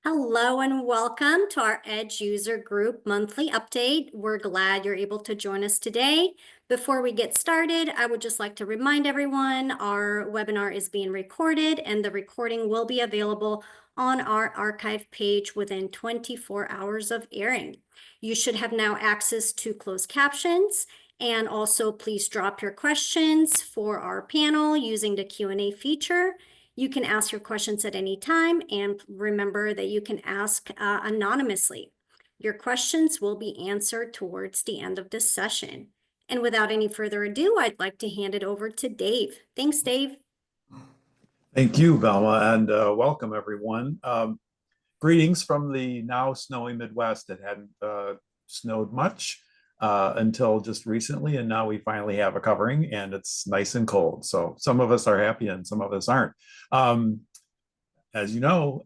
Hello and welcome to our Edge User Group monthly update. We're glad you're able to join us today. Before we get started, I would just like to remind everyone our webinar is being recorded and the recording will be available on our archive page within 24 hours of airing. You should have now access to closed captions, and also please drop your questions for our panel using the Q&A feature. You can ask your questions at any time, and remember that you can ask anonymously. Your questions will be answered towards the end of this session. And without any further ado, I'd like to hand it over to Dave. Thanks, Dave. Thank you, Velma, and welcome everyone. Greetings from the now snowy Midwest. It hadn't snowed much until just recently, and now we finally have a covering and it's nice and cold. So some of us are happy and some of us aren't. As you know,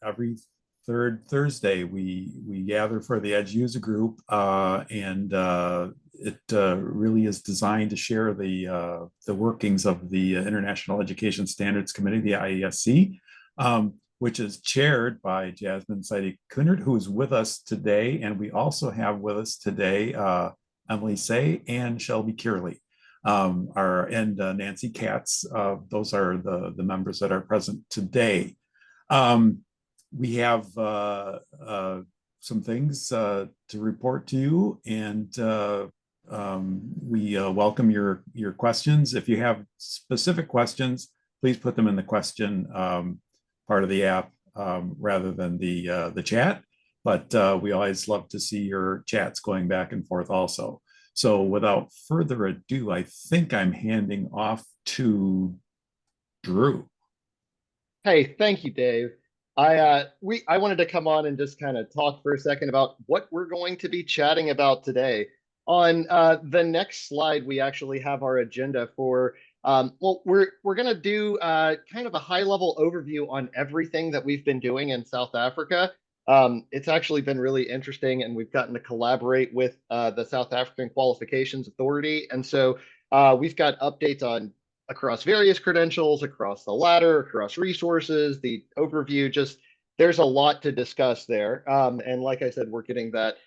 every third Thursday we gather for the Edge User Group, and it really is designed to share the workings of the International Education Standards Committee, the IESC, which is chaired by Jasmine Seidig-Kunert, who is with us today. And we also have with us today Emily Say and Shelby Kearley, and Nancy Katz. Those are the members that are present today. We have some things to report to you, and we welcome your questions. If you have specific questions, please put them in the question part of the app rather than the chat. But we always love to see your chats going back and forth also. So without further ado, I think I'm handing off to Drew. Hey, thank you, Dave. I wanted to come on and just kind of talk for a second about what we're going to be chatting about today. On the next slide, we actually have our agenda for well, we're going to do kind of a high-level overview on everything that we've been doing in South Africa. It's actually been really interesting, and we've gotten to collaborate with the South African Qualifications Authority, and so we've got updates on across various credentials, across the ladder, across resources, the overview. Just there's a lot to discuss there, and like I said, we're getting that.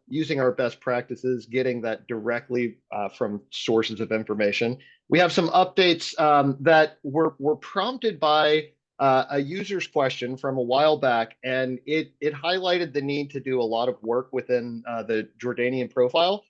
Using our best practices, getting that directly from sources of information. We have some updates that were prompted by a user's question from a while back, and it highlighted the need to do a lot of work within the Jordanian profile.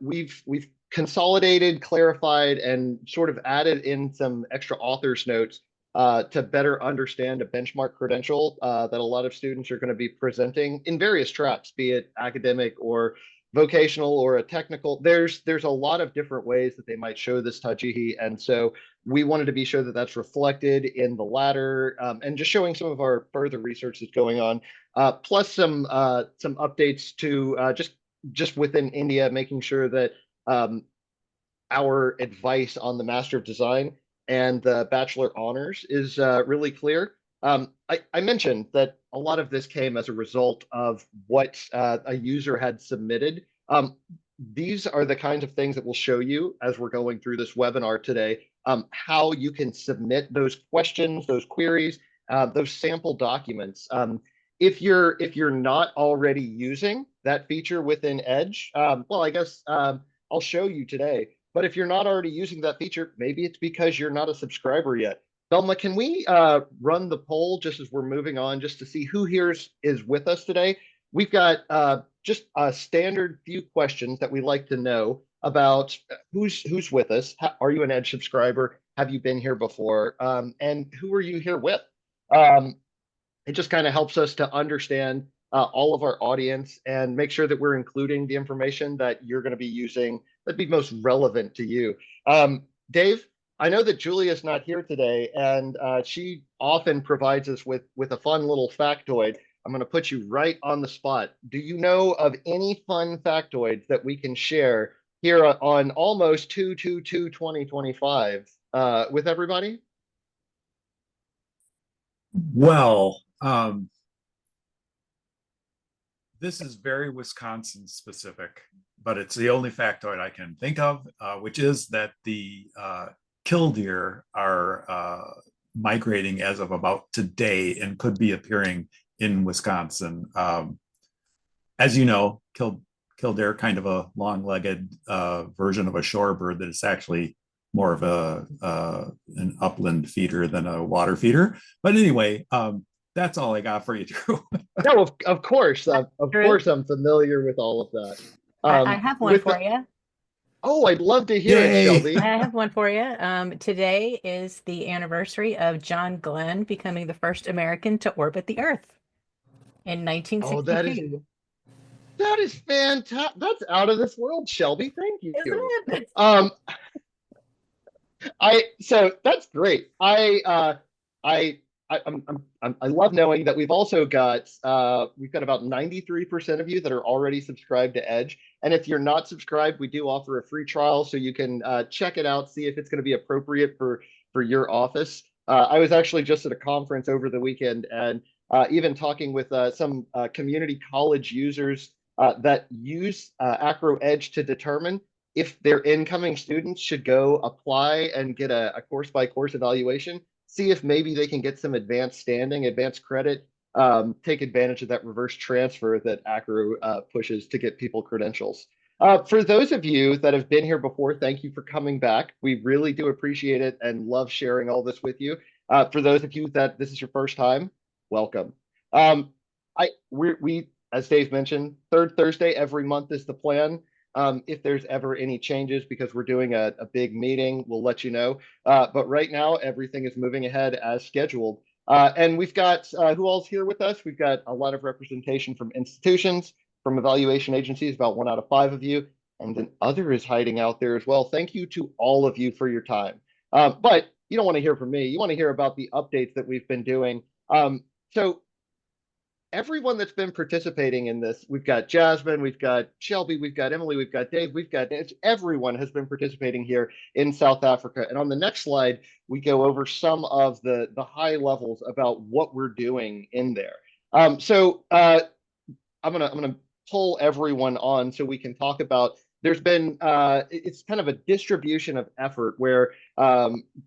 We've consolidated, clarified, and sort of added in some extra author's notes to better understand a benchmark credential that a lot of students are going to be presenting in various tracks, be it academic or vocational or a technical. There's a lot of different ways that they might show this Tajihi, and so we wanted to be sure that that's reflected in the ladder, and just showing some of our further research that's going on, plus some updates to just within India, making sure that our advice on the Master of Design and the Bachelor Honors is really clear. I mentioned that a lot of this came as a result of what a user had submitted. These are the kinds of things that we'll show you as we're going through this webinar today, how you can submit those questions, those queries, those sample documents. If you're not already using that feature within Edge, well, I guess I'll show you today. But if you're not already using that feature, maybe it's because you're not a subscriber yet. Velma, can we run the poll just as we're moving on, just to see who here is with us today? We've got just a standard few questions that we like to know about who's with us. Are you an Edge subscriber? Have you been here before? And who are you here with? It just kind of helps us to understand all of our audience and make sure that we're including the information that you're going to be using that'd be most relevant to you. Dave, I know that Julia's not here today, and she often provides us with a fun little factoid. I'm going to put you right on the spot. Do you know of any fun factoids that we can share here on almost 2/2/2/2025 with everybody? Well, this is very Wisconsin specific, but it's the only factoid I can think of, which is that the killdeer are migrating as of about today and could be appearing in Wisconsin. As you know, Kildare, kind of a long-legged version of a shorebird that is actually more of an upland feeder than a water feeder. But anyway, that's all I got for you, Drew. No, of course, Drew? course, I'm familiar with all of that. I have one with for the- you. Oh, I'd love to hear it, Yay. Shelby. I have one for you. Today is the anniversary of John Glenn becoming the first American to orbit the Earth in Oh, 1962. that is fantastic. That's out of this world, Shelby. Thank you. Isn't it? So that's great. I love knowing that we've also got about 93% of you that are already subscribed to Edge. And if you're not subscribed, we do offer a free trial so you can check it out, see if it's going to be appropriate for your office. I was actually just at a conference over the weekend and even talking with some community college users that use Acro Edge to determine if their incoming students should go apply and get a course by course evaluation, see if maybe they can get some advanced standing, advanced credit, take advantage of that reverse transfer that Acro pushes to get people credentials. For those of you that have been here before, thank you for coming back. We really do appreciate it and love sharing all this with you. For those of you that this is your first time, welcome. We, as Dave mentioned, third Thursday every month is the plan. If there's ever any changes because we're doing a big meeting, we'll let you know. But right now, everything is moving ahead as scheduled. And we've got who all's here with us? We've got a lot of representation from institutions, from evaluation agencies, about 1 out of 5 of you, and then other is hiding out there as well. Thank you to all of you for your time. But you don't want to hear from me. You want to hear about the updates that we've been doing. So everyone that's been participating in this, we've got Jasmine, we've got Shelby, we've got Emily, we've got Dave, everyone has been participating here in South Africa. And on the next slide, we go over some of the high levels about what we're doing in there. I'm gonna pull everyone on so we can talk about. There's been it's kind of a distribution of effort where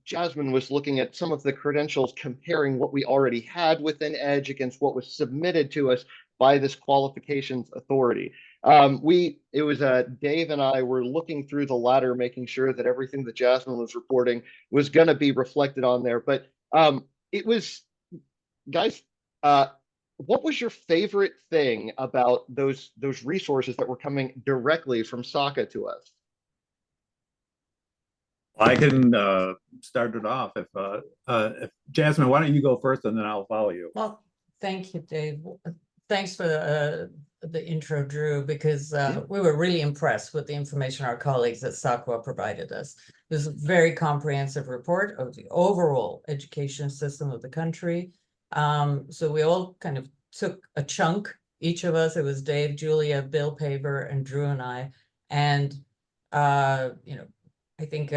Jasmine was looking at some of the credentials, comparing what we already had within Edge against what was submitted to us by this qualifications authority. It was Dave and I were looking through the ladder, making sure that everything that Jasmine was reporting was going to be reflected on there. But it was, guys, what was your favorite thing about those resources that were coming directly from SACA to us? I can start it off. If Jasmine, why don't you go first and then I'll follow you. Well, thank you, Dave. Thanks for the intro, Drew, because we were really impressed with the information our colleagues at SACWA provided us. It was a very comprehensive report of the overall education system of the country. So we all kind of took a chunk, each of us. It was Dave, Julia, Bill Paver, and Drew and I. And, I think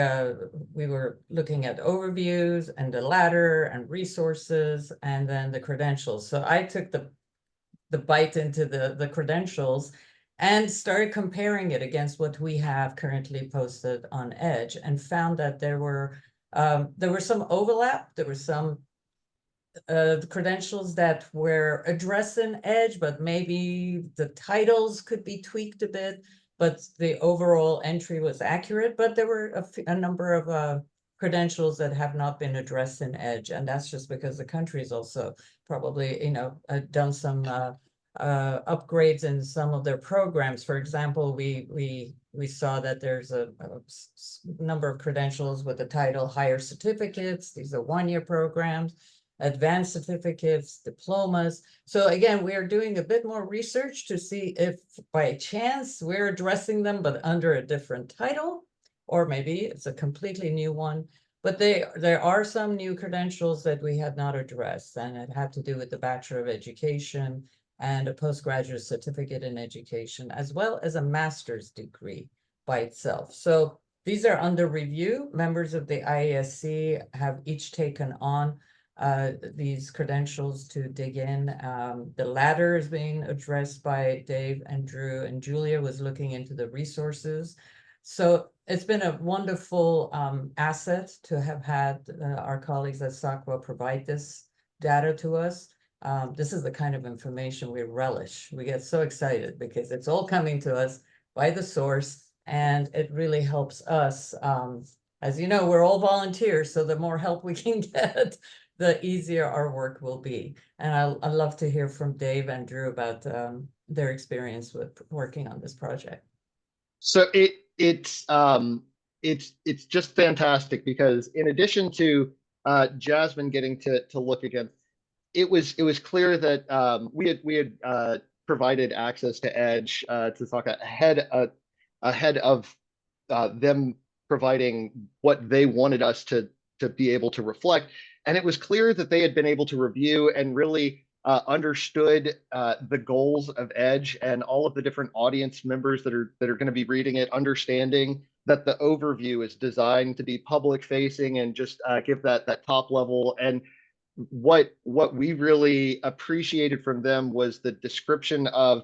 we were looking at overviews and the ladder and resources and then the credentials. So I took the bite into the credentials and started comparing it against what we have currently posted on Edge and found that there were some overlap. There were some the credentials that were addressing Edge, but maybe the titles could be tweaked a bit, but the overall entry was accurate. But there were a number of credentials that have not been addressed in Edge, and that's just because the country has also probably, done some upgrades in some of their programs. For example, we saw that there's a number of credentials with the title higher certificates. These are 1-year programs, advanced certificates, diplomas. So again, we are doing a bit more research to see if by chance we're addressing them, but under a different title, or maybe it's a completely new one. But there are some new credentials that we had not addressed, and it had to do with the Bachelor of Education and a postgraduate certificate in education, as well as a master's degree by itself. So these are under review. Members of the IASC have each taken on these credentials to dig in. The latter is being addressed by Dave and Drew, and Julia was looking into the resources. So it's been a wonderful asset to have had our colleagues at SACWA provide this data to us. This is the kind of information we relish. We get so excited because it's all coming to us by the source, and it really helps us. As you know, we're all volunteers, so the more help we can get, the easier our work will be. And I'd love to hear from Dave and Drew about their experience with working on this project. So it's just fantastic because in addition to Jasmine getting to look again, it was clear that we had provided access to Edge to talk ahead of them providing what they wanted us to be able to reflect. And it was clear that they had been able to review and really understood the goals of Edge and all of the different audience members that are going to be reading it, understanding that the overview is designed to be public facing and just give that top level. And what we really appreciated from them was the description of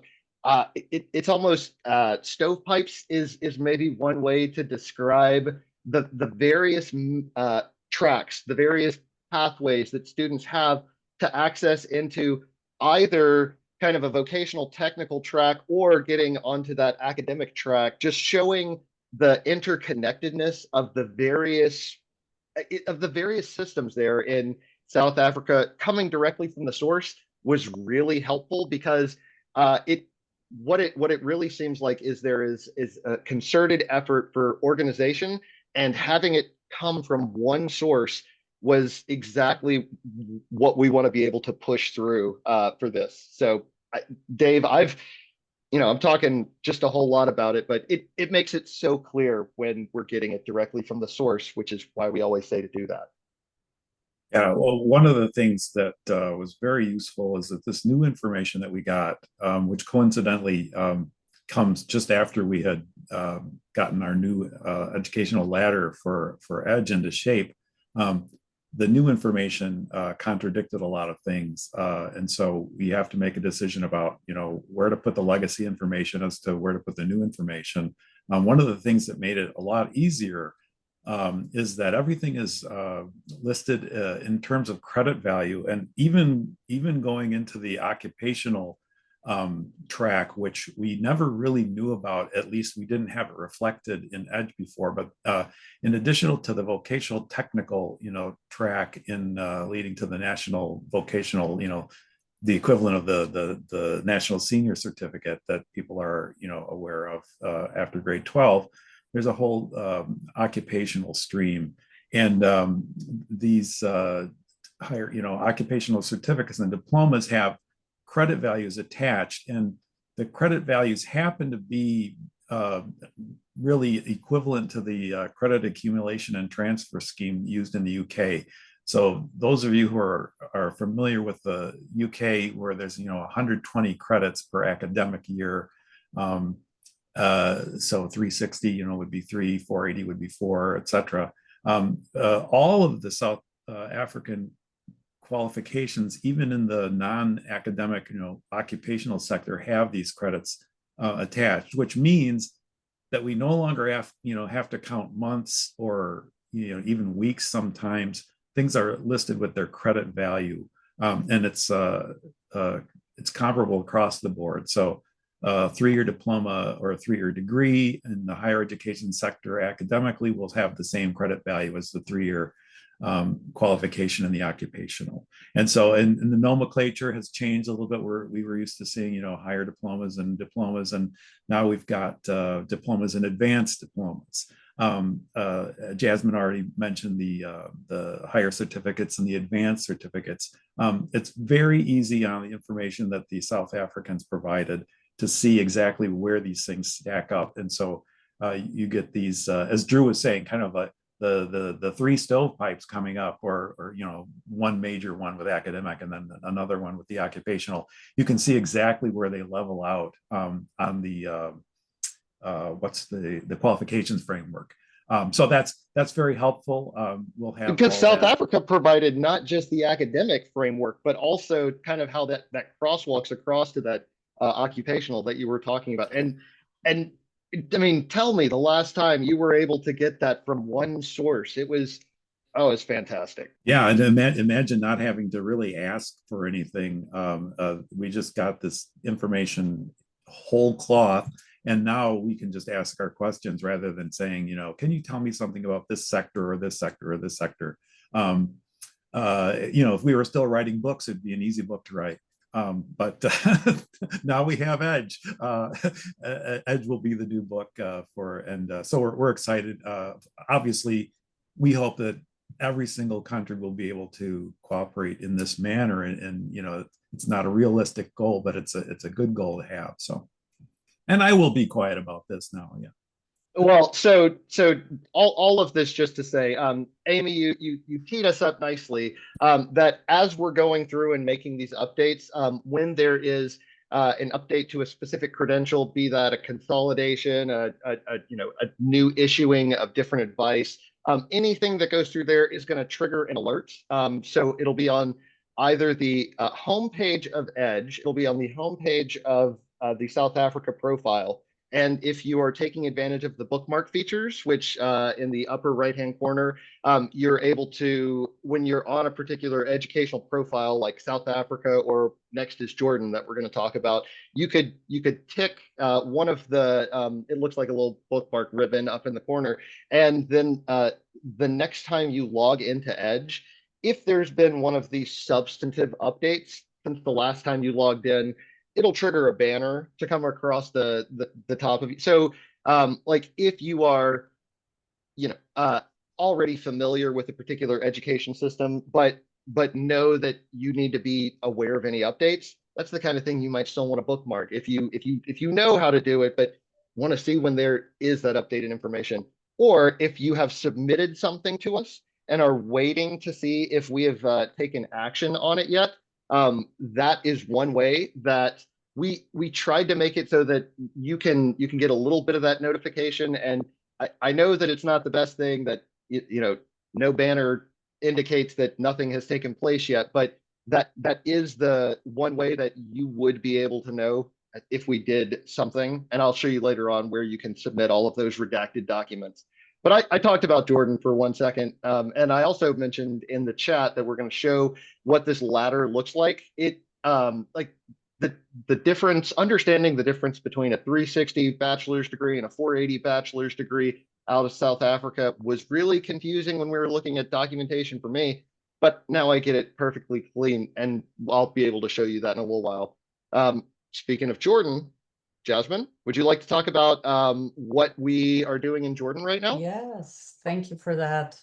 it's almost stovepipes is maybe one way to describe the various tracks, the various pathways that students have to access into either kind of a vocational technical track or getting onto that academic track, just showing the interconnectedness of the various systems there in South Africa coming directly from the source was really helpful because what it really seems like is there is a concerted effort for organization, and having it come from one source was exactly what we want to be able to push through for this. So Dave, I'm talking just a whole lot about it, but it makes it so clear when we're getting it directly from the source, which is why we always say to do that. Yeah, well, one of the things that was very useful is that this new information that we got, which coincidentally comes just after we had gotten our new educational ladder for Edge into shape, the new information contradicted a lot of things. And so we have to make a decision about, where to put the legacy information as to where to put the new information. One of the things that made it a lot easier is that everything is listed in terms of credit value, and even going into the occupational track, which we never really knew about. At least we didn't have it reflected in Edge before. But in addition to the vocational technical, track in leading to the national vocational, the equivalent of the national senior certificate that people are aware of after grade 12. There's a whole occupational stream, and these higher, occupational certificates and diplomas have credit values attached, and the credit values happen to be really equivalent to the credit accumulation and transfer scheme used in the UK. So those of you who are familiar with the UK, where there's 120 credits per academic year. So 360, would be 3, 480 would be 4, etc. All of the South African qualifications, even in the non-academic, occupational sector, have these credits attached, which means that we no longer have to count months or even weeks. Sometimes things are listed with their credit value, and it's comparable across the board. So a 3-year diploma or a 3-year degree in the higher education sector academically will have the same credit value as the 3-year qualification in the occupational. And so, and the nomenclature has changed a little bit. We were used to seeing, higher diplomas, and now we've got diplomas and advanced diplomas. Jasmine already mentioned the higher certificates and the advanced certificates. It's very easy on the information that the South Africans provided to see exactly where these things stack up. And so you get these, as Drew was saying, kind of the 3 stovepipes coming up, or one major one with academic and then another one with the occupational. You can see exactly where they level out on the what's the qualifications framework. So that's very helpful. We'll have, because South Africa provided not just the academic framework, but also kind of how that crosswalks across to that occupational that you were talking about. And I mean, tell me the last time you were able to get that from one source. It was Oh, it's fantastic. Yeah, and imagine not having to really ask for anything. We just got this information whole cloth, and now we can just ask our questions rather than saying, can you tell me something about this sector or this sector or this sector? If we were still writing books, it'd be an easy book to write. But now we have Edge. Edge will be the new book so we're excited. Obviously, we hope that every single country will be able to cooperate in this manner, and it's not a realistic goal, but it's a good goal to have. So, and I will be quiet about this now. Yeah. Well, so all of this just to say, Amy, you teed us up nicely, that as we're going through and making these updates, when there is an update to a specific credential, be that a consolidation, a new issuing of different advice, anything that goes through there is going to trigger an alert. So it'll be on either the homepage of Edge, it'll be on the homepage of the South Africa profile. And if you are taking advantage of the bookmark features, which in the upper right-hand corner, you're able to, when you're on a particular educational profile like South Africa or next is Jordan that we're going to talk about, you could tick one of the, it looks like a little bookmark ribbon up in the corner. And then the next time you log into Edge, if there's been one of these substantive updates since the last time you logged in, it'll trigger a banner to come across the top of you. So like if you are, already familiar with a particular education system, but know that you need to be aware of any updates, that's the kind of thing you might still want to bookmark. If you know how to do it, but want to see when there is that updated information, or if you have submitted something to us and are waiting to see if we have taken action on it yet, that is one way that we tried to make it so that you can get a little bit of that notification. And I know that it's not the best thing that no banner indicates that nothing has taken place yet, but that is the one way that you would be able to know if we did something. And I'll show you later on where you can submit all of those redacted documents. But I talked about Jordan for 1 second. And I also mentioned in the chat that we're going to show what this ladder looks like. It like the difference, understanding the difference between a 360 bachelor's degree and a 480 bachelor's degree out of South Africa was really confusing when we were looking at documentation for me. But now I get it perfectly clean, and I'll be able to show you that in a little while. Speaking of Jordan, Jasmine, would you like to talk about what we are doing in Jordan right now? Yes, thank you for that.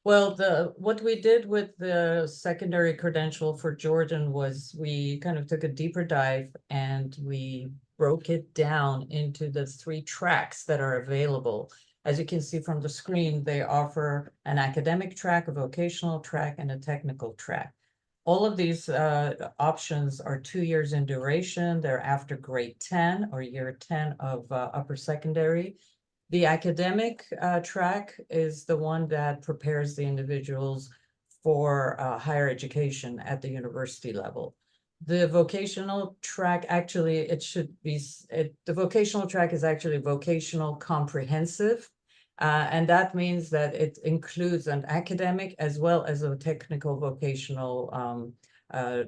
Well, what we did with the secondary credential for Jordan was we kind of took a deeper dive and we broke it down into the 3 tracks that are available. As you can see from the screen, they offer an academic track, a vocational track, and a technical track. All of these options are 2 years in duration. They're after grade 10 or year 10 of upper secondary. The academic track is the one that prepares the individuals for higher education at the university level. The vocational track, actually, the vocational track is actually vocational comprehensive. And that means that it includes an academic as well as a technical vocational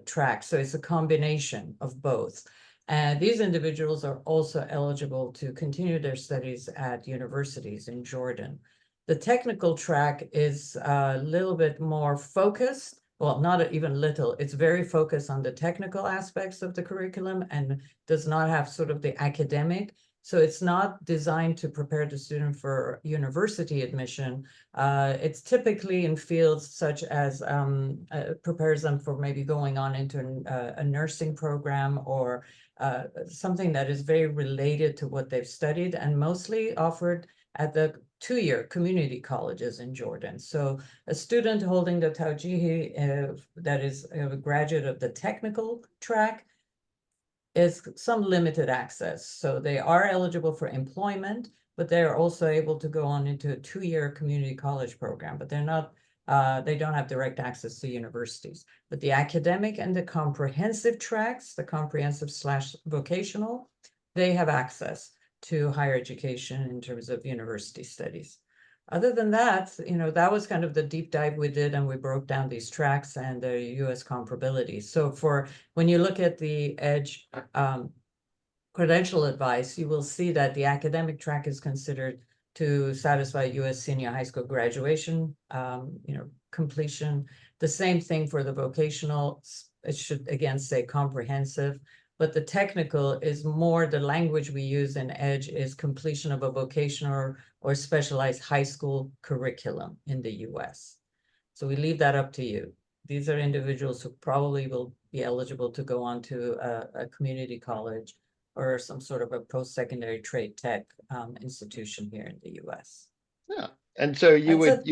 track. So it's a combination of both. And these individuals are also eligible to continue their studies at universities in Jordan. The technical track is a little bit more focused. Well, not even little, it's very focused on the technical aspects of the curriculum and does not have sort of the academic. So it's not designed to prepare the student for university admission. It's typically in fields such as prepares them for maybe going on into a nursing program or something that is very related to what they've studied, and mostly offered at the 2-year community colleges in Jordan. So a student holding the Tawjihi that is a graduate of the technical track is some limited access. So they are eligible for employment, but they are also able to go on into a 2-year community college program, but they're not, they don't have direct access to universities. But the academic and the comprehensive tracks, the comprehensive / vocational, they have access to higher education in terms of university studies. Other than that, that was kind of the deep dive we did, and we broke down these tracks and the US comparability. So when you look at the EDGE credential advice, you will see that the academic track is considered to satisfy US senior high school graduation, completion. The same thing for the vocational. It should again say comprehensive, but the technical is more the language we use in EDGE is completion of a vocational or specialized high school curriculum in the US. So we leave that up to you. These are individuals who probably will be eligible to go on to a community college or some sort of a post-secondary trade tech institution here in the US. Yeah, and so you That's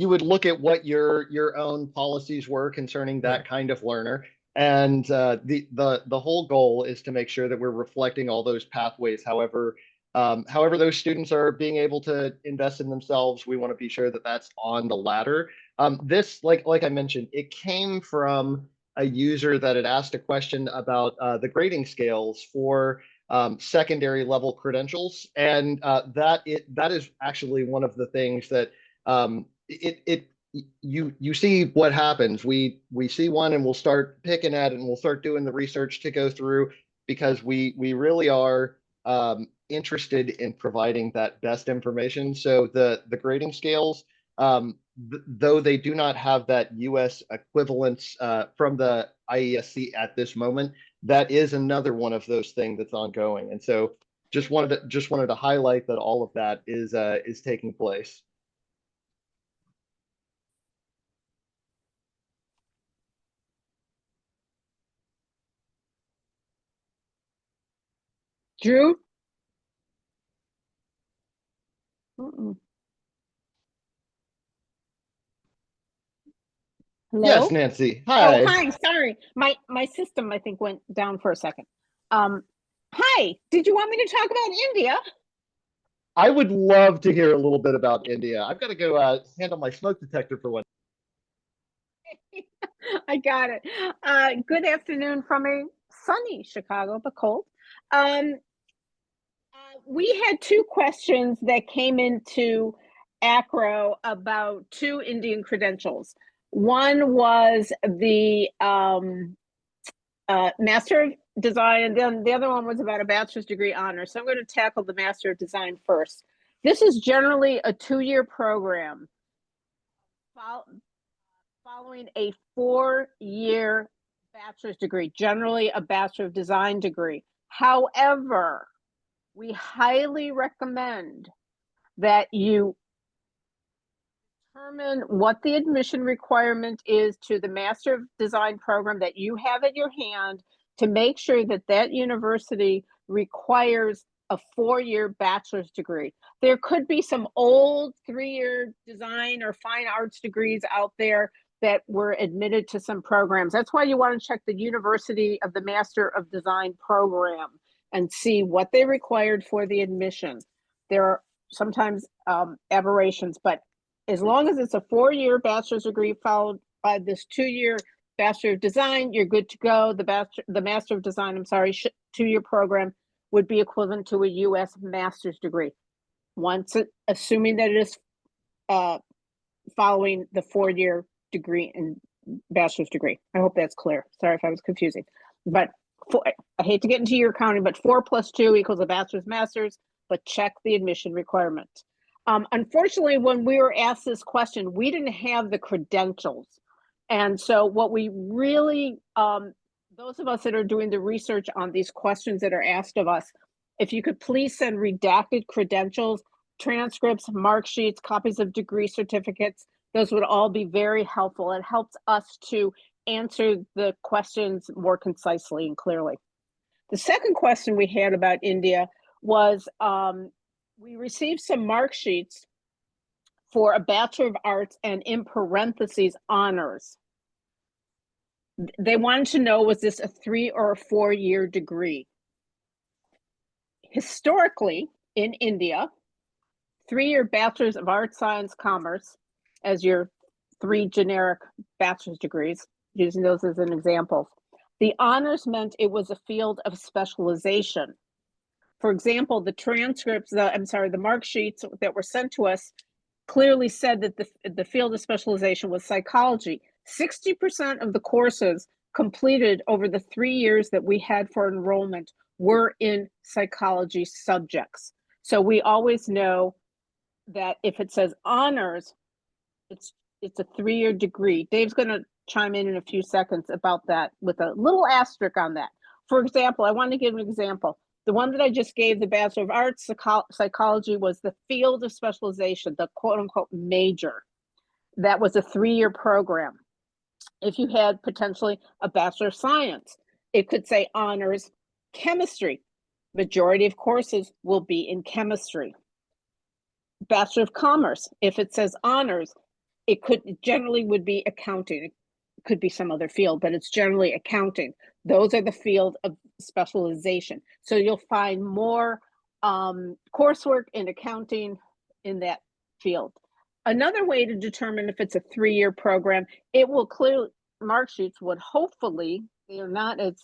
would look at what your own policies were concerning that Yeah. kind of learner, and the whole goal is to make sure that we're reflecting all those pathways. However those students are being able to invest in themselves, we want to be sure that that's on the ladder. This, like I mentioned, it came from a user that had asked a question about the grading scales for secondary level credentials, and that is actually one of the things that you see what happens. We see one and we'll start picking at it and we'll start doing the research to go through, because we really are interested in providing that best information. So the grading scales, though they do not have that US equivalence from the IESC at this moment, that is another one of those things that's ongoing. And so just wanted to highlight that all of that is taking place. Drew? Mm-mm. Hello? Yes, Nancy. Hi. Oh, hi. Sorry. My system, I think, went down for a second. Hi. Did you want me to talk about India? I would love to hear a little bit about India. I've got to go handle my smoke detector for one. I got it. Good afternoon from a sunny Chicago, but cold. We had two questions that came into ACRO about two Indian credentials. One was the Master of Design, and then the other one was about a bachelor's degree honor. So I'm going to tackle the Master of Design first. This is generally a 2-year program following a 4-year bachelor's degree, generally a Bachelor of Design degree. However, we highly recommend that you determine what the admission requirement is to the Master of Design program that you have at your hand to make sure that that university requires a 4-year bachelor's degree. There could be some old 3-year design or fine arts degrees out there that were admitted to some programs. That's why you want to check the University of the Master of Design program and see what they required for the admission. There are sometimes aberrations, but as long as it's a 4-year bachelor's degree followed by this 2-year Bachelor of Design, you're good to go. The Master of Design, 2-year program would be equivalent to a U.S. master's degree. Assuming that it is following the 4-year degree and bachelor's degree. I hope that's clear. Sorry if I was confusing. But I hate to get into your counting, but 4 + 2 = a bachelor's, master's, but check the admission requirement. Unfortunately, when we were asked this question, we didn't have the credentials. And so what we really, those of us that are doing the research on these questions that are asked of us, if you could please send redacted credentials, transcripts, mark sheets, copies of degree certificates, those would all be very helpful. It helps us to answer the questions more concisely and clearly. The second question we had about India was, we received some mark sheets for a Bachelor of Arts and in parentheses honors. They wanted to know, was this a 3 or a 4-year degree? Historically, in India, 3-year Bachelors of Arts, Science, Commerce as your 3 generic bachelor's degrees, using those as an example. The honors meant it was a field of specialization. For example, the transcripts, the mark sheets that were sent to us clearly said that the field of specialization was psychology. 60% of the courses completed over the 3 years that we had for enrollment were in psychology subjects. So we always know that if it says honors, it's a 3-year degree. Dave's going to chime in a few seconds about that with a little asterisk on that. For example, I want to give an example. The one that I just gave, the Bachelor of Arts Psychology, was the field of specialization, the quote unquote major. That was a 3-year program. If you had potentially a Bachelor of Science, it could say honors chemistry. Majority of courses will be in chemistry. Bachelor of Commerce, if it says honors, it generally would be accounting. It could be some other field, but it's generally accounting. Those are the field of specialization. So you'll find more coursework in accounting in that field. Another way to determine if it's a 3-year program, it will clearly, mark sheets would hopefully, they're not as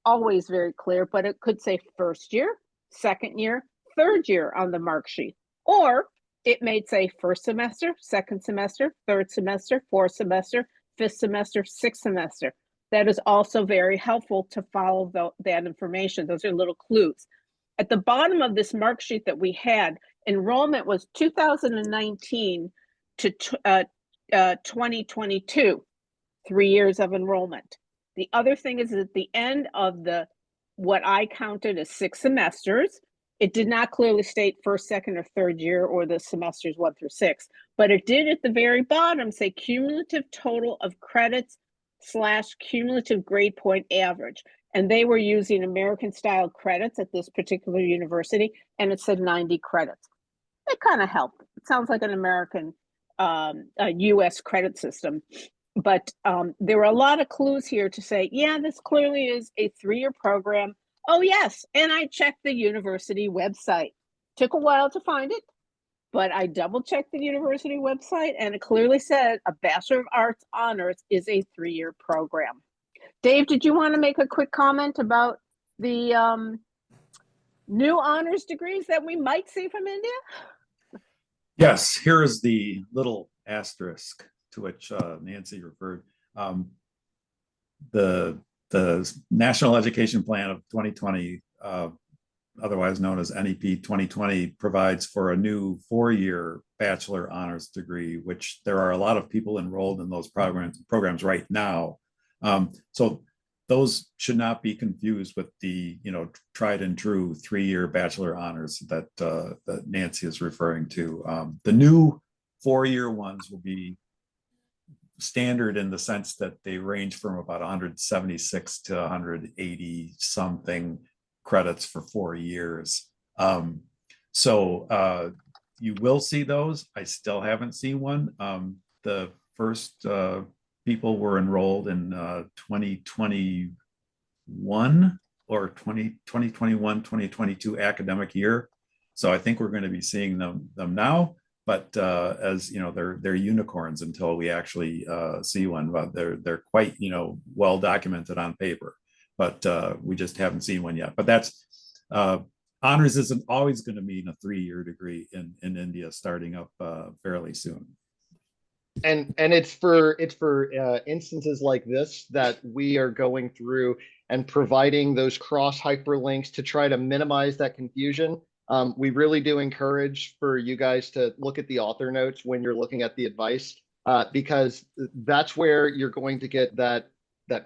always very clear, but it could say first year, second year, third year on the mark sheet. Or it may say first semester, second semester, third semester, fourth semester, fifth semester, sixth semester. That is also very helpful to follow that information. Those are little clues. At the bottom of this mark sheet that we had, enrollment was 2019 to 2022, 3 years of enrollment. The other thing is at the end of what I counted as 6 semesters, it did not clearly state first, second, or third year or the semesters 1 through 6, but it did at the very bottom say cumulative total of credits / cumulative grade point average. And they were using American style credits at this particular university, and it said 90 credits. That kind of helped. It sounds like an American US credit system. But there were a lot of clues here to say, yeah, this clearly is a 3-year program. Oh, yes. And I checked the university website. Took a while to find it, but I double checked the university website and it clearly said a Bachelor of Arts Honors is a 3-year program. Dave, did you want to make a quick comment about the new honors degrees that we might see from India? Yes, here is the little asterisk to which Nancy referred. The National Education Plan of 2020, otherwise known as NEP 2020, provides for a new 4-year bachelor honors degree, which there are a lot of people enrolled in those programs right now. So those should not be confused with the tried and true 3-year bachelor honors that Nancy is referring to. The new 4-year ones will be standard in the sense that they range from about 176 to 180 something credits for 4 years. So you will see those. I still haven't seen one. The first people were enrolled in 2021 or 2021, 2022 academic year. So I think we're going to be seeing them now. But as you know, they're unicorns until we actually see one. But they're quite well documented on paper. But we just haven't seen one yet. But that's honors isn't always going to mean a 3-year degree in India starting up fairly soon. And it's for instances like this that we are going through and providing those cross hyperlinks to try to minimize that confusion. We really do encourage for you guys to look at the author notes when you're looking at the advice, because that's where you're going to get that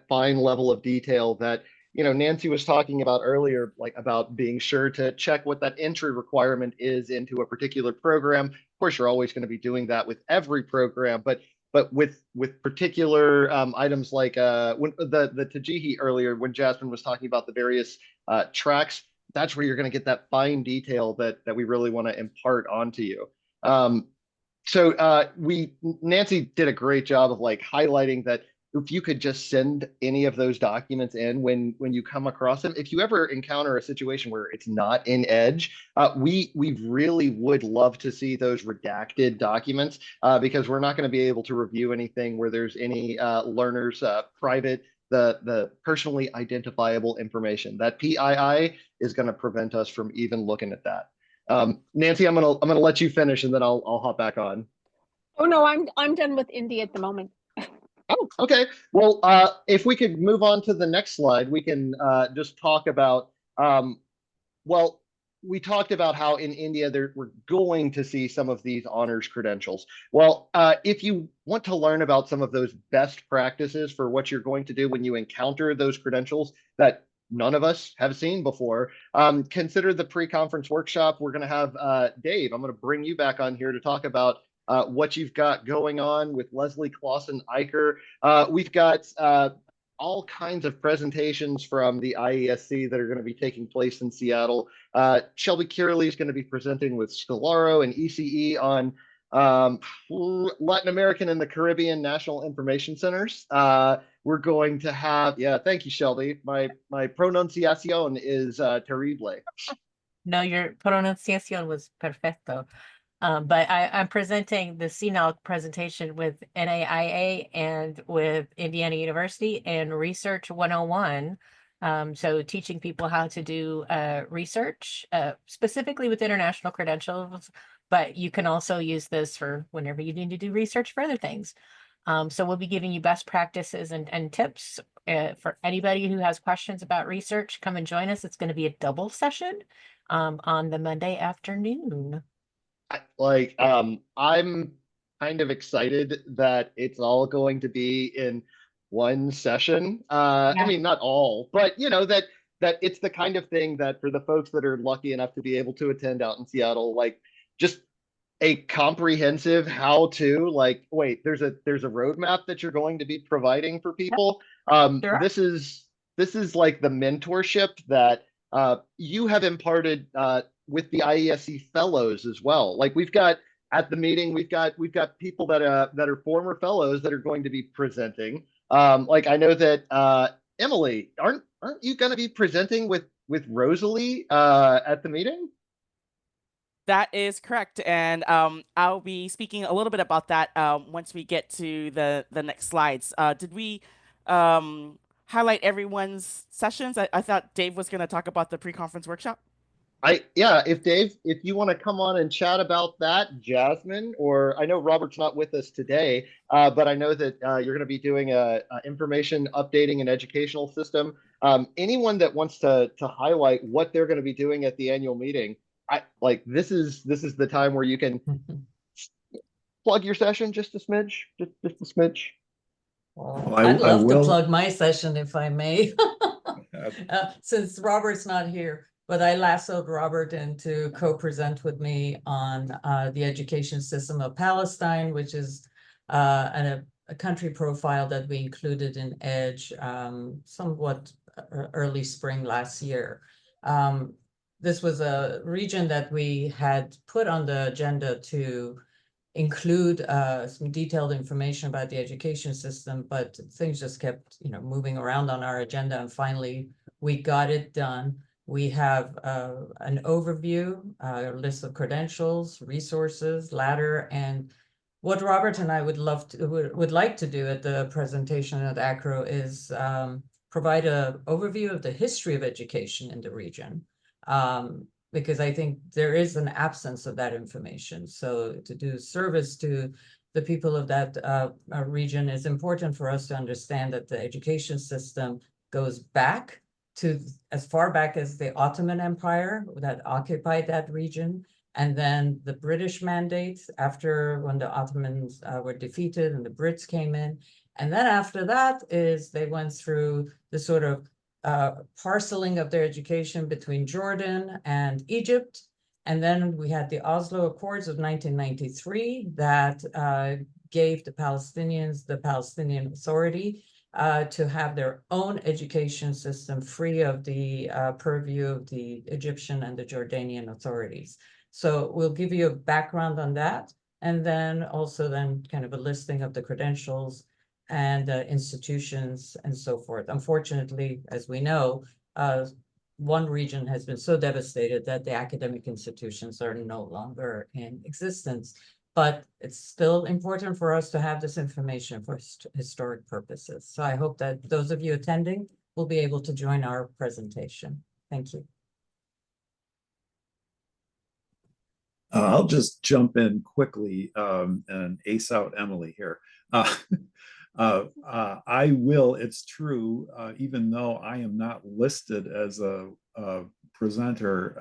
fine level of detail that Nancy was talking about earlier, like about being sure to check what that entry requirement is into a particular program. Of course, you're always going to be doing that with every program, but with particular items like when the Tajihi earlier, when Jasmine was talking about the various tracks, that's where you're going to get that fine detail that we really want to impart onto you. So Nancy did a great job of highlighting that if you could just send any of those documents in when you come across them. If you ever encounter a situation where it's not in Edge, we really would love to see those redacted documents because we're not going to be able to review anything where there's any learners private, the personally identifiable information. That PII is going to prevent us from even looking at that. Nancy, I'm gonna let you finish and then I'll hop back on. Oh, no, I'm done with Indy at the moment. Oh, okay. Well, if we could move on to the next slide, we can just talk about, well, we talked about how in India we're going to see some of these honors credentials. Well, if you want to learn about some of those best practices for what you're going to do when you encounter those credentials that none of us have seen before, consider the pre-conference workshop. We're going to have Dave. I'm going to bring you back on here to talk about what you've got going on with Leslie Clausen Eicher. We've got all kinds of presentations from the IESC that are going to be taking place in Seattle. Shelby Curley is going to be presenting with Scalaro and ECE on Latin American and the Caribbean National Information Centers. We're going to have, yeah, thank you, Shelby. My pronunciación is terrible. No, your pronunciación was perfecto. But I'm presenting the CNOC presentation with NAIA and with Indiana University and Research 101. So teaching people how to do research, specifically with international credentials, but you can also use this for whenever you need to do research for other things. So we'll be giving you best practices and tips for anybody who has questions about research. Come and join us. It's going to be a double session on the Monday afternoon. I'm kind of excited that it's all going to be in one session. I Yeah. mean, not all, but you know, that it's the kind of thing that for the folks that are lucky enough to be able to attend out in Seattle, like just a comprehensive how to, like, wait, there's a roadmap that you're going to be providing for people. Sure. This is like the mentorship that you have imparted with the IESC fellows as well. Like we've got at the meeting, we've got people that are former fellows that are going to be presenting. Like I know that Emily, aren't you going to be presenting with Rosalie at the meeting? That is correct, and I'll be speaking a little bit about that once we get to the next slides. Did we highlight everyone's sessions? I thought Dave was going to talk about the pre-conference workshop. Yeah, if Dave, if you want to come on and chat about that, Jasmine, or I know Robert's not with us today, but I know that you're going to be doing a information updating and educational system. Anyone that wants to highlight what they're going to be doing at the annual meeting, this is the time where you can plug your session just a smidge, just a smidge. Well, I I'd love to will. plug my session if I may, since Robert's not here. But I lassoed Robert in to co-present with me on the education system of Palestine, which is a country profile that we included in EDGE somewhat early spring last year. This was a region that we had put on the agenda to include some detailed information about the education system, but things just kept, moving around on our agenda, and finally we got it done. We have an overview, a list of credentials, resources, ladder, and what Robert and I would like to do at the presentation at ACRO is provide an overview of the history of education in the region, because I think there is an absence of that information. So to do service to the people of that region, is important for us to understand that the education system goes back to as far back as the Ottoman Empire that occupied that region, and then the British mandate after when the Ottomans were defeated and the Brits came in. And then after that is they went through the sort of parceling of their education between Jordan and Egypt. And then we had the Oslo Accords of 1993 that gave the Palestinians the Palestinian Authority to have their own education system free of the purview of the Egyptian and the Jordanian authorities. So we'll give you a background on that, and then also then kind of a listing of the credentials and institutions and so forth. Unfortunately, as we know, one region has been so devastated that the academic institutions are no longer in existence. But it's still important for us to have this information for historic purposes. So I hope that those of you attending will be able to join our presentation. Thank you. I'll just jump in quickly and ace out Emily here. Uh, it's true, even though I am not listed as a presenter,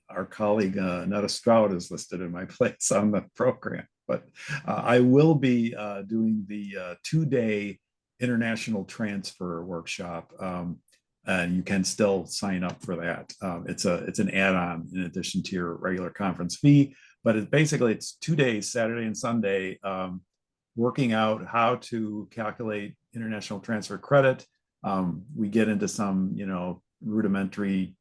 our colleague Netta Stroud is listed in my place on the program. But I will be doing the 2-day international transfer workshop. And you can still sign up for that. It's an add-on in addition to your regular conference fee, but it's 2 days, Saturday and Sunday, working out how to calculate international transfer credit. We get into some, rudimentary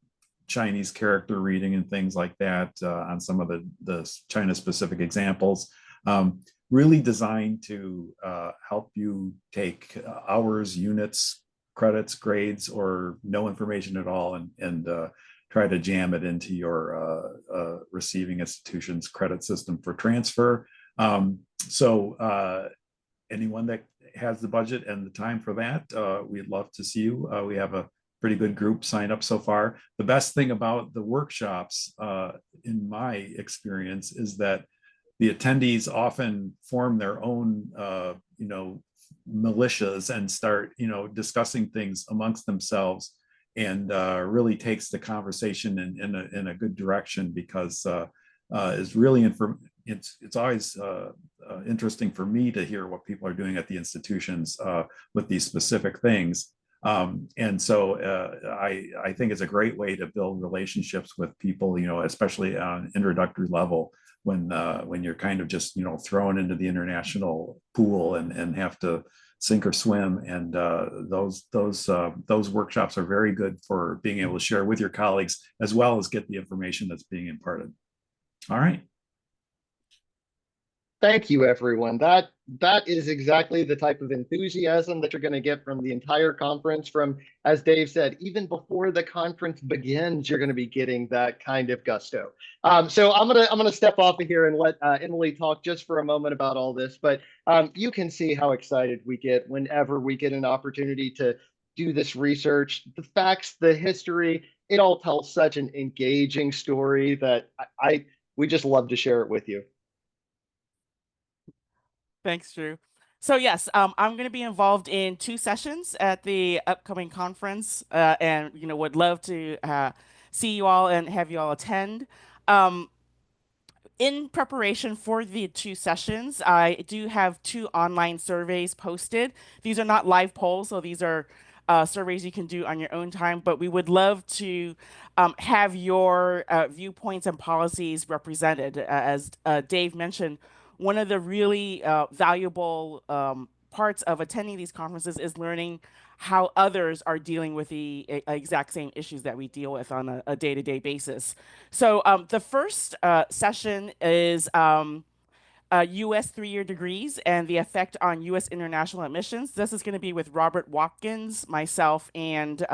Chinese character reading and things like that on some of the China-specific examples. Really designed to help you take hours, units, credits, grades, or no information at all, and try to jam it into your receiving institution's credit system for transfer. So anyone that has the budget and the time for that, we'd love to see you. We have a pretty good group signed up so far. The best thing about the workshops, in my experience, is that the attendees often form their own, militias and start, discussing things amongst themselves, and really takes the conversation in a good direction, because it's really it's always interesting for me to hear what people are doing at the institutions with these specific things. And so I think it's a great way to build relationships with people, especially on an introductory level, when you're kind of just, thrown into the international pool and have to sink or swim. And those workshops are very good for being able to share with your colleagues, as well as get the information that's being imparted. All right. Thank you, everyone. That is exactly the type of enthusiasm that you're going to get from the entire conference. From, as Dave said, even before the conference begins, you're going to be getting that kind of gusto. So I'm gonna step off of here and let Emily talk just for a moment about all this. But you can see how excited we get whenever we get an opportunity to do this research. The facts, the history, it all tells such an engaging story that we just love to share it with you. Thanks, Drew. So yes, I'm going to be involved in 2 sessions at the upcoming conference, and would love to see you all and have you all attend. In preparation for the 2 sessions, I do have 2 online surveys posted. These are not live polls, so these are surveys you can do on your own time, but we would love to have your viewpoints and policies represented. As Dave mentioned, one of the really valuable parts of attending these conferences is learning how others are dealing with the exact same issues that we deal with on a day-to-day basis. So the first session is U.S. 3-year degrees and the effect on U.S. international admissions. This is going to be with Robert Watkins, myself, and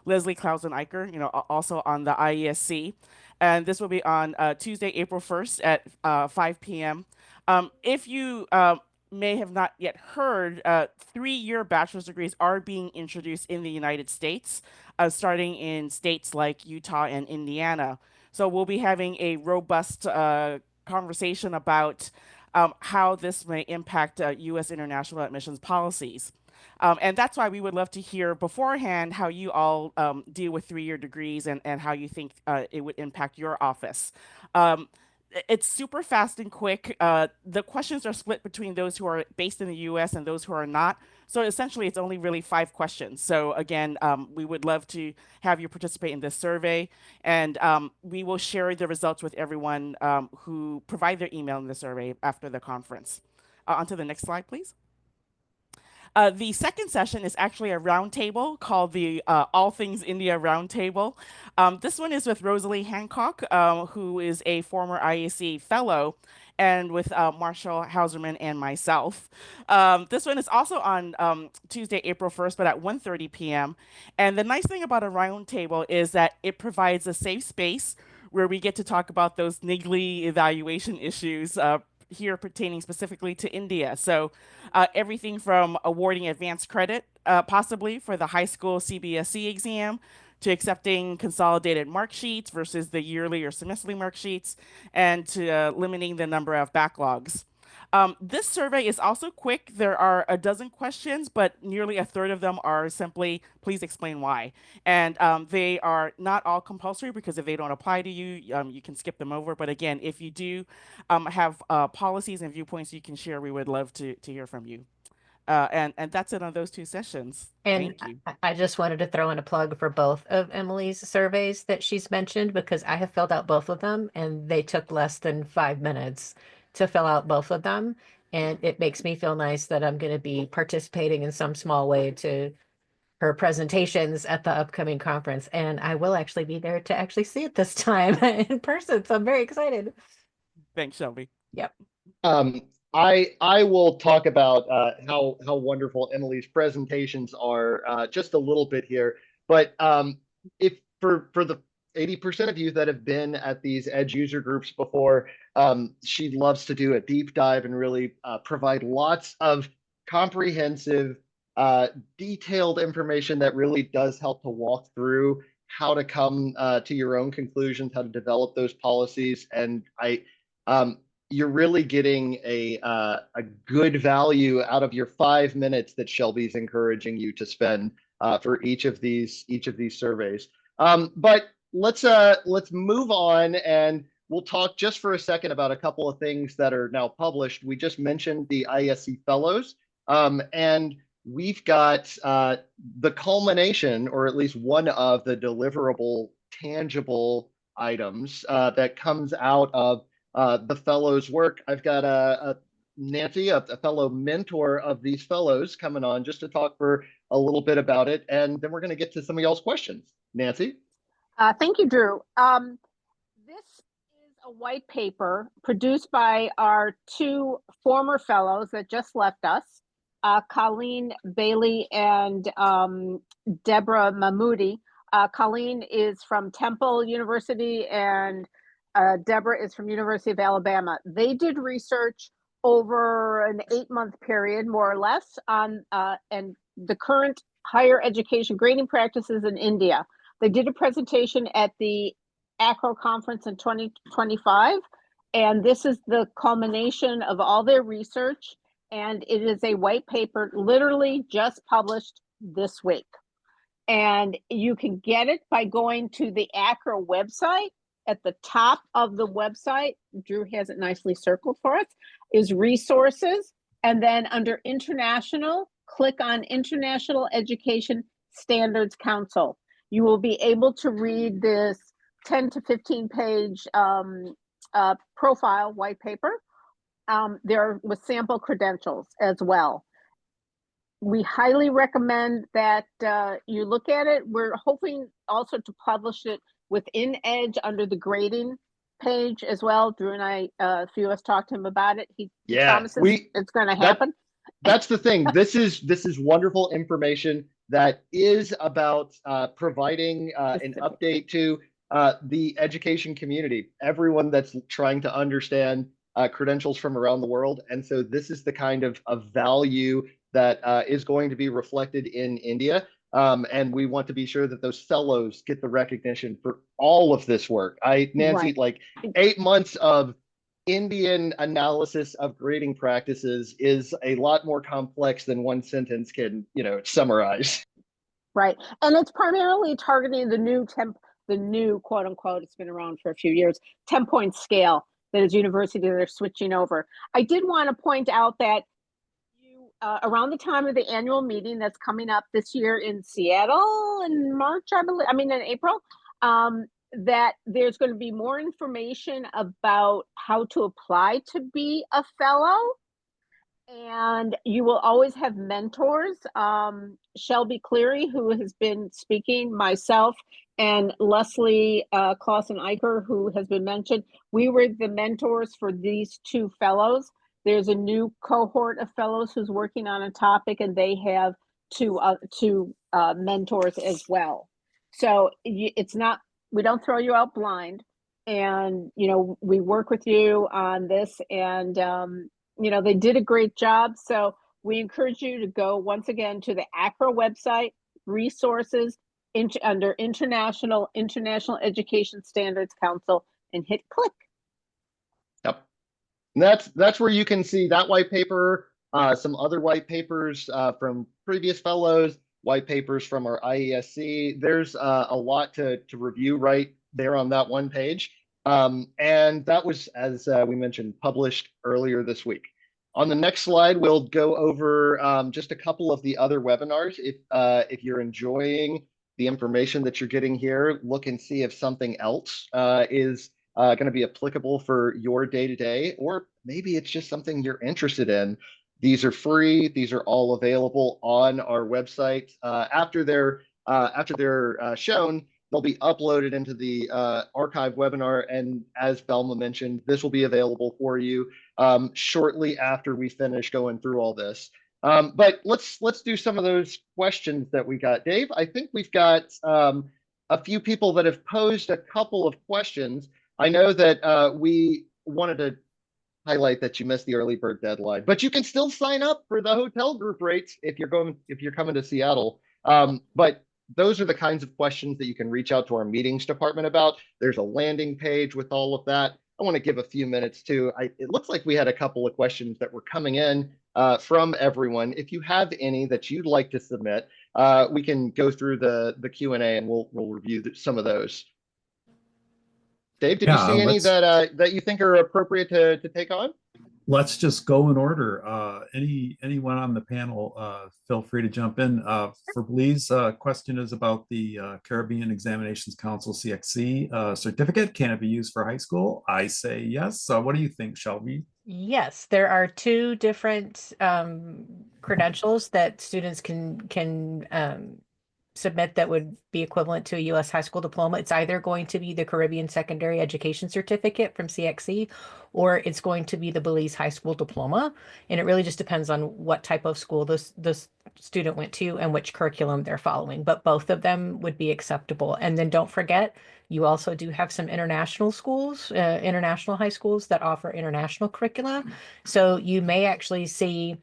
Leslie Klausen-Eicher, also on the IESC. And this will be on Tuesday, April 1st at 5 p.m. If you may have not yet heard, 3-year bachelor's degrees are being introduced in the United States, starting in states like Utah and Indiana. So we'll be having a robust conversation about how this may impact U.S. international admissions policies. And that's why we would love to hear beforehand how you all deal with 3-year degrees and how you think it would impact your office. It's super fast and quick. The questions are split between those who are based in the US and those who are not. So essentially, it's only really 5 questions. So again, we would love to have you participate in this survey. And we will share the results with everyone who provide their email in the survey after the conference. On to the next slide, please. The second session is actually a roundtable called the All Things India Roundtable. This one is with Rosalie Hancock, who is a former IAC fellow, and with Marshall Hauserman and myself. This one is also on Tuesday, April 1st, but at 1:30 p.m. And the nice thing about a roundtable is that it provides a safe space where we get to talk about those niggly evaluation issues here pertaining specifically to India. So everything from awarding advanced credit, possibly for the high school CBSE exam, to accepting consolidated mark sheets versus the yearly or semesterly mark sheets, and to limiting the number of backlogs. This survey is also quick. There are a dozen questions, but nearly a third of them are simply, please explain why. And they are not all compulsory, because if they don't apply to you, you can skip them over. But again, if you do have policies and viewpoints you can share, we would love to hear from you. And that's it on those 2 sessions. And Thank you. I just wanted to throw in a plug for both of Emily's surveys that she's mentioned, because I have filled out both of them and they took less than 5 minutes to fill out both of them. And it makes me feel nice that I'm going to be participating in some small way to her presentations at the upcoming conference. And I will actually be there to actually see it this time in person. So I'm very excited. Thanks, Shelby. Yep. I will talk about how wonderful Emily's presentations are just a little bit here. But if for the 80% of you that have been at these Edge user groups before, she loves to do a deep dive and really provide lots of comprehensive, detailed information that really does help to walk through how to come to your own conclusions, how to develop those policies. And you're really getting a good value out of your 5 minutes that Shelby's encouraging you to spend for each of these surveys. But let's move on, and we'll talk just for a second about a couple of things that are now published. We just mentioned the ISC Fellows, and we've got the culmination, or at least one of the deliverable, tangible items that comes out of the fellows' work. I've got Nancy, a fellow mentor of these fellows, coming on just to talk for a little bit about it, and then we're going to get to some of y'all's questions. Nancy? Thank you, Drew. This is a white paper produced by our 2 former fellows that just left us, Colleen Bailey and Deborah Mahmoudi. Colleen is from Temple University and Deborah is from University of Alabama. They did research over an 8-month period, more or less, on and the current higher education grading practices in India. They did a presentation at the ACRO conference in 2025, and this is the culmination of all their research, and it is a white paper literally just published this week. And you can get it by going to the ACRO website. At the top of the website, Drew has it nicely circled for us, is resources, and then under international, click on International Education Standards Council. You will be able to read this 10 to 15 page profile white paper. There with sample credentials as well. We highly recommend that you look at it. We're hoping also to publish it within Edge under the grading page as well. Drew and I, a few of us talked to him about it. He promises it's going to happen. That's the thing. This is wonderful information that is about providing an update to the education community, everyone that's trying to understand credentials from around the world. And so this is the kind of value that is going to be reflected in India. And we want to be sure that those fellows get the recognition for all of this work. Nancy, Right. like 8 months of Indian analysis of grading practices is a lot more complex than one sentence can, summarize. Right. And it's primarily targeting the new quote unquote, it's been around for a few years, 10-point scale that is university they're switching over. I did want to point out that around the time of the annual meeting that's coming up this year in Seattle in March, in April, that there's going to be more information about how to apply to be a fellow. And you will always have mentors. Shelby Cleary, who has been speaking, myself, and Leslie Clausen-Eicher, who has been mentioned. We were the mentors for these 2 fellows. There's a new cohort of fellows who's working on a topic, and they have 2 mentors as well. So it's not, we don't throw you out blind, and we work with you on this, and they did a great job. So we encourage you to go once again to the ACRO website, resources, under International Education Standards Council and hit click. Yep. And that's where you can see that white paper, some other white papers from previous fellows, white papers from our IESC. There's a lot to review right there on that one page. And that was, as we mentioned, published earlier this week. On the next slide, we'll go over just a couple of the other webinars. If you're enjoying the information that you're getting here, look and see if something else is going to be applicable for your day-to-day, or maybe it's just something you're interested in. These are free. These are all available on our website. After they're shown, they'll be uploaded into the archive webinar. And as Belma mentioned, this will be available for you shortly after we finish going through all this. But let's do some of those questions that we got. Dave, I think we've got a few people that have posed a couple of questions. I know that we wanted to highlight that you missed the early bird deadline, but you can still sign up for the hotel group rates if you're coming to Seattle. But those are the kinds of questions that you can reach out to our meetings department about. There's a landing page with all of that. I want to give a few minutes too. It looks like we had a couple of questions that were coming in from everyone. If you have any that you'd like to submit, we can go through the Q&A and we'll review some of those. Dave, did you see any that you think are appropriate to take on? Let's just go in order. Anyone on the panel, feel free to jump in. For Belize, question is about the Caribbean Examinations Council CXC certificate. Can it be used for high school? I say yes. What do you think, Shelby? Yes, there are two different credentials that students can submit that would be equivalent to a U.S. high school diploma. It's either going to be the Caribbean Secondary Education Certificate from CXC, or it's going to be the Belize High School Diploma. And it really just depends on what type of school the student went to and which curriculum they're following. But both of them would be acceptable. And then don't forget, you also do have some international schools, international high schools that offer international curricula. So you may actually see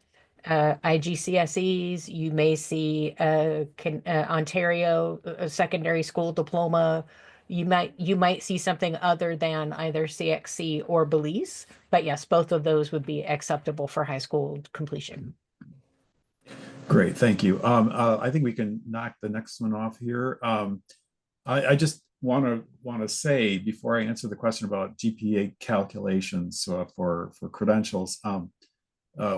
IGCSEs, you may see Ontario Secondary School Diploma. You might see something other than either CXC or Belize, but yes, both of those would be acceptable for high school completion. Great, thank you. I think we can knock the next one off here. I just want to say before I answer the question about GPA calculations for credentials,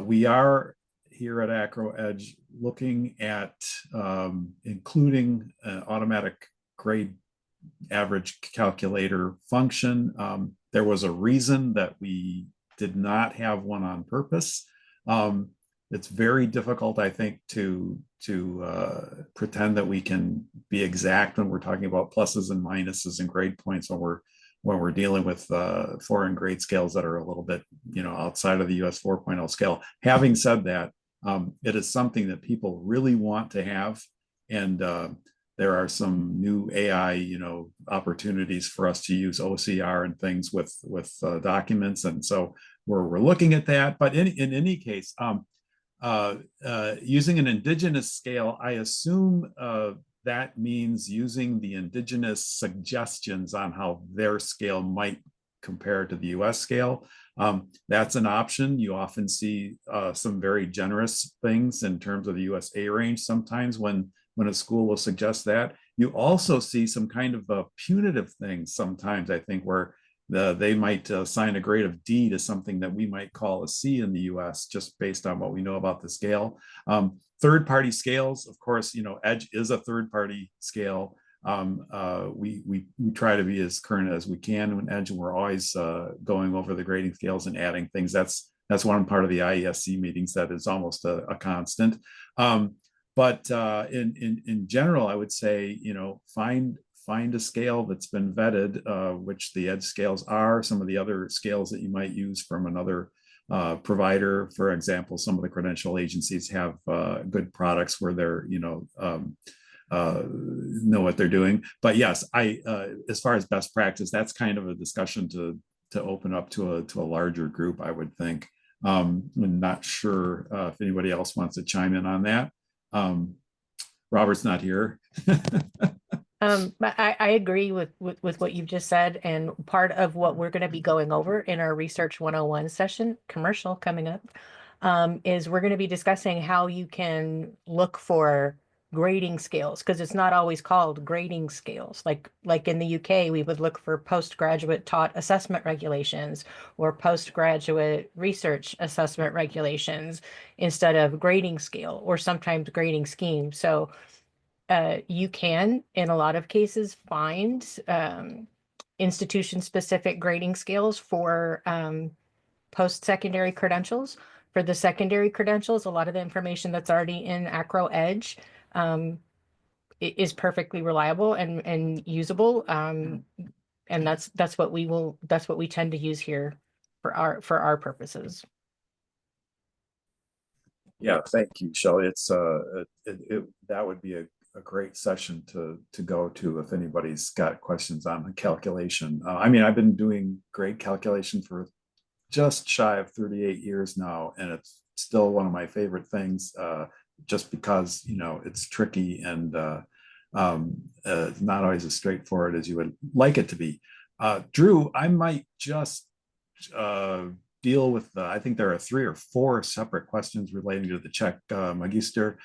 we are here at AcroEdge looking at including an automatic grade average calculator function. There was a reason that we did not have one on purpose. It's very difficult, I think, to pretend that we can be exact when we're talking about pluses and minuses and grade points when we're dealing with foreign grade scales that are a little bit, outside of the US 4.0 scale. Having said that, it is something that people really want to have, and there are some new AI, opportunities for us to use OCR and things with documents, and so we're looking at that. But in any case, using an indigenous scale, I assume that means using the indigenous suggestions on how their scale might compare to the US scale. That's an option. You often see some very generous things in terms of the USA range sometimes when a school will suggest that. You also see some kind of punitive things sometimes, I think, where they might assign a grade of D to something that we might call a C in the US, just based on what we know about the scale. Third-party scales, of course, EDGE is a third-party scale. We try to be as current as we can in EDGE, and we're always going over the grading scales and adding things. That's one part of the IESC meetings that is almost a constant. But in general, I would say, find a scale that's been vetted, which the EDGE scales are. Some of the other scales that you might use from another provider, for example, some of the credential agencies have good products where they're, know what they're doing. But yes, as far as best practice, that's kind of a discussion to open up to a larger group, I would think. I'm not sure if anybody else wants to chime in on that. Robert's not here. But I agree with what you've just said, and part of what we're going to be going over in our Research 101 session, commercial coming up, is we're going to be discussing how you can look for grading scales, because it's not always called grading scales. Like in the UK, we would look for postgraduate taught assessment regulations or postgraduate research assessment regulations instead of grading scale or sometimes grading scheme. So you can, in a lot of cases, find institution-specific grading scales for post-secondary credentials. For the secondary credentials, a lot of the information that's already in Acro Edge is perfectly reliable and usable. And that's what we tend to use here for our purposes. Yeah, thank you, Shelley. It's that would be a great session to go to if anybody's got questions on the calculation. I mean, I've been doing grade calculation for just shy of 38 years now, and it's still one of my favorite things, just because, you know, it's tricky and not always as straightforward as you would like it to be. Drew, I might just deal with I think there are 3 or 4 separate questions relating to the Czech Magister.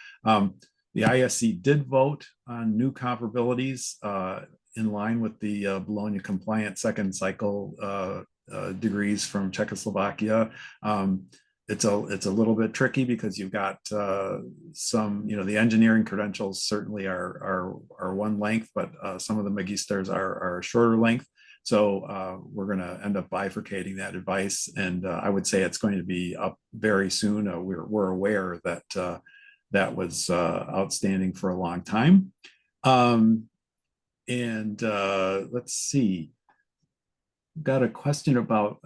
The ISC did vote on new comparabilities in line with the Bologna compliant second cycle degrees from Czechoslovakia. It's a little bit tricky because you've got some, you know, the engineering credentials certainly are one length, but some of the Magisters are a shorter length. So we're going to end up bifurcating that advice, and I would say it's going to be up very soon. We're aware that that was outstanding for a long time. Let's see. Got a question about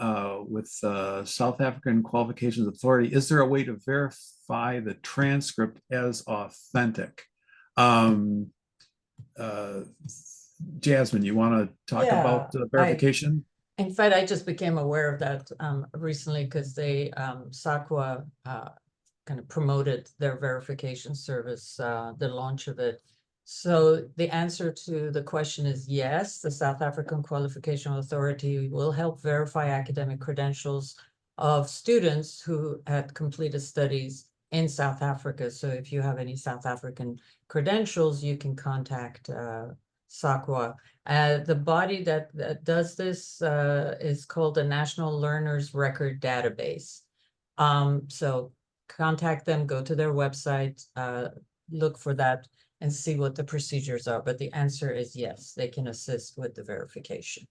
with South African Qualifications Authority. Is there a way to verify the transcript as authentic? Jasmine, you want to talk about the verification? In fact, I just became aware of that recently because they SAQA kind of promoted their verification service, the launch of it. So the answer to the question is yes, the South African Qualification Authority will help verify academic credentials of students who had completed studies in South Africa. So if you have any South African credentials, you can contact SAQA. The body that does this is called the National Learners Record Database. So contact them, go to their website, look for that and see what the procedures are. But the answer is yes, they can assist with the verification.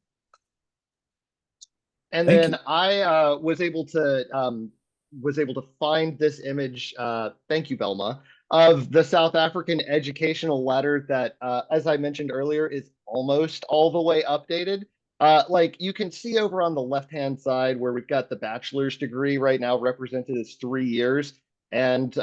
And Thank then you. I was able to find this image. Thank you, Belma, of the South African educational ladder that, as I mentioned earlier, is almost all the way updated. Like you can see over on the left-hand side where we've got the bachelor's degree right now represented as 3 years, and